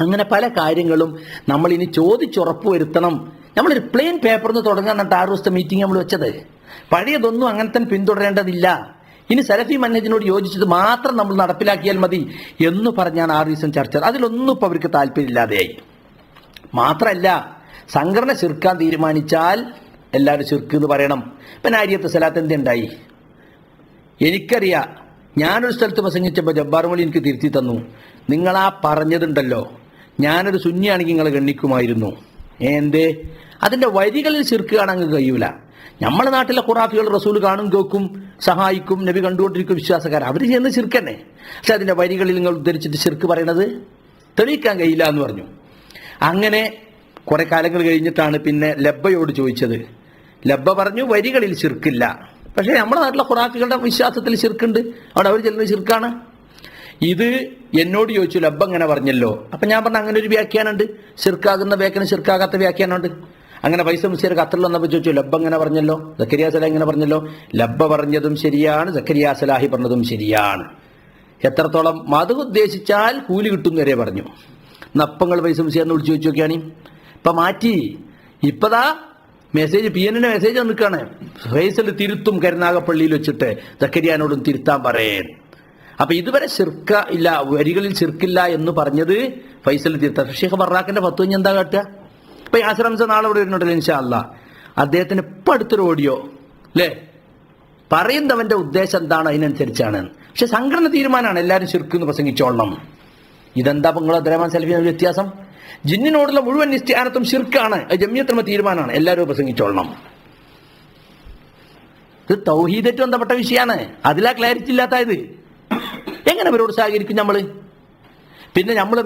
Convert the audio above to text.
അങ്ങനെ പല കാര്യങ്ങളും നമ്മൾ ഇനി ചോദിച്ചുറപ്പ് വരുത്തണം. നമ്മളൊരു പ്ലെയിൻ പേപ്പറിൽ നിന്ന് തുടങ്ങാൻ എന്നിട്ട് 6 ദിവസത്തെ മീറ്റിംഗ് നമ്മൾ വെച്ചത്. പഴയതൊന്നും അങ്ങനെ തന്നെ പിന്തുടരേണ്ടതില്ല. ഇനി സലഫി മന്നേജിനോട് യോജിച്ചത് മാത്രം നമ്മൾ നടപ്പിലാക്കിയാൽ മതി എന്ന് പറഞ്ഞാണ് 6 ദിവസം ചർച്ച. അതിലൊന്നും ഇപ്പോൾ അവർക്ക് താല്പര്യമില്ലാതെയായി. മാത്രമല്ല, സംഘടന ശിർക്കാൻ തീരുമാനിച്ചാൽ എല്ലാവരും ശിർക്ക് എന്ന് പറയണം. ഇപ്പം നാരിയത്ത് സലാത്ത് എന്തുണ്ടായി? എനിക്കറിയാം, ഞാനൊരു സ്ഥലത്ത് പ്രസംഗിച്ചപ്പോൾ ജബ്ബാർ മൊഴി എനിക്ക് തിരുത്തി തന്നു. നിങ്ങളാ പറഞ്ഞതുണ്ടല്ലോ, ഞാനൊരു സുന്നിയാണെങ്കിൽ നിങ്ങളെ ഗണ്ണിക്കുമായിരുന്നു. എന്തേ? അതിൻ്റെ വരികളിൽ ശിർക്ക് കാണാൻ കഴിയൂല. നമ്മളെ നാട്ടിലെ ഖുറാഫികൾ റസൂൽ കാണും, കേൾക്കും, സഹായിക്കും, നബി കണ്ടുകൊണ്ടിരിക്കും, വിശ്വാസക്കാർ അവർ ചെയ്യുന്നത് ശിർക്ക് തന്നെ. പക്ഷെ അതിൻ്റെ വരികളിൽ നിങ്ങൾ ഉദ്ധരിച്ചിട്ട് ശിർക്ക് പറയണത് തെളിയിക്കാൻ കഴിയില്ല എന്ന് പറഞ്ഞു. അങ്ങനെ കുറെ കാലങ്ങൾ കഴിഞ്ഞിട്ടാണ് പിന്നെ ലബ്ബയോട് ചോദിച്ചത്. ലബ്ബ പറഞ്ഞു വരികളിൽ ശിർക്കില്ല, പക്ഷേ നമ്മുടെ നാട്ടിലെ ഖുറാഫികളുടെ വിശ്വാസത്തിൽ ശിർക്കുണ്ട്, അവിടെ അവർ ചെല്ലുന്നത് ശിർക്കാണ്. ഇത് എന്നോട് ചോദിച്ചു, ലബ്ബ അങ്ങനെ പറഞ്ഞല്ലോ. അപ്പം ഞാൻ പറഞ്ഞു അങ്ങനെ ഒരു വ്യാഖ്യാനമുണ്ട്, ശിർക്കാകുന്ന വ്യാഖ്യാനം ശിർക്കാകാത്ത വ്യാഖ്യാനമുണ്ട്. അങ്ങനെ പൈസ മുസ്ലിയർ ഖത്തറിൽ വന്നപ്പോൾ ചോദിച്ചു, ലബ്ബ അങ്ങനെ പറഞ്ഞല്ലോ, സക്കരിയ സലാഹി ഇങ്ങനെ പറഞ്ഞല്ലോ. ലബ്ബ പറഞ്ഞതും ശരിയാണ്, സക്കരിയ സലാഹി പറഞ്ഞതും ശരിയാണ്. എത്രത്തോളം മത് ഉദ്ദേശിച്ചാൽ കൂലി കിട്ടും വരെ പറഞ്ഞു. നപ്പങ്ങൾ പൈസ മുസ്ലിയെന്ന് വിളിച്ചു ചോദിച്ചു നോക്കിയാണ്. ഇപ്പം മാറ്റി, ഇപ്പതാ മെസ്സേജ് PN-ന്റെ മെസ്സേജ് വന്നിക്കാണ്, ഫൈസൽ തിരുത്തും കരുനാഗപ്പള്ളിയിൽ വെച്ചിട്ട്, സക്കരിയാനോടും തിരുത്താൻ പറയേ. അപ്പൊ ഇതുവരെ ശിർക്ക ഇല്ല, വരികളിൽ ശിർക്കില്ല എന്ന് പറഞ്ഞത് ഫൈസൽ തിരുത്താം. ഷെയ്ഖ് ബറാക്കിന്റെ ഫത്വ എന്താ കാട്ടുക? ഇപ്പൊ യാസിർ ഹംസ നാളെ ഇവിടെ വരുന്നുണ്ടല്ലോ ഇൻഷാ അല്ലാ. അദ്ദേഹത്തിന് ഇപ്പൊ അടുത്തൊരു ഓഡിയോ അല്ലേ, പറയുന്നവന്റെ ഉദ്ദേശം എന്താണ് അതിനനുസരിച്ചാണ്. പക്ഷെ സംഘടന തീരുമാനമാണ് എല്ലാവരും ശിർക്ക് എന്ന് പ്രസംഗിച്ചോളണം. ഇതെന്താ നിങ്ങൾ അബ്ദുറഹ്മാൻ സലഫിയുടെ വ്യത്യാസം? ജിന്നിനോടുള്ള മുഴുവൻ ഇസ്തിആനത്തും ശിർക്കാണ്, ജമിയത്തുൽ തീരുമാനമാണ്, എല്ലാവരും പ്രസംഗിച്ചോളണം. ഇത് തൗഹീദായിട്ട് ബന്ധപ്പെട്ട വിഷയമാണ്. അതിലാ ക്ലാരിറ്റി ഇല്ലാത്തത്. എങ്ങനെ അവരോട് സഹകരിക്കും നമ്മള്? പിന്നെ നമ്മൾ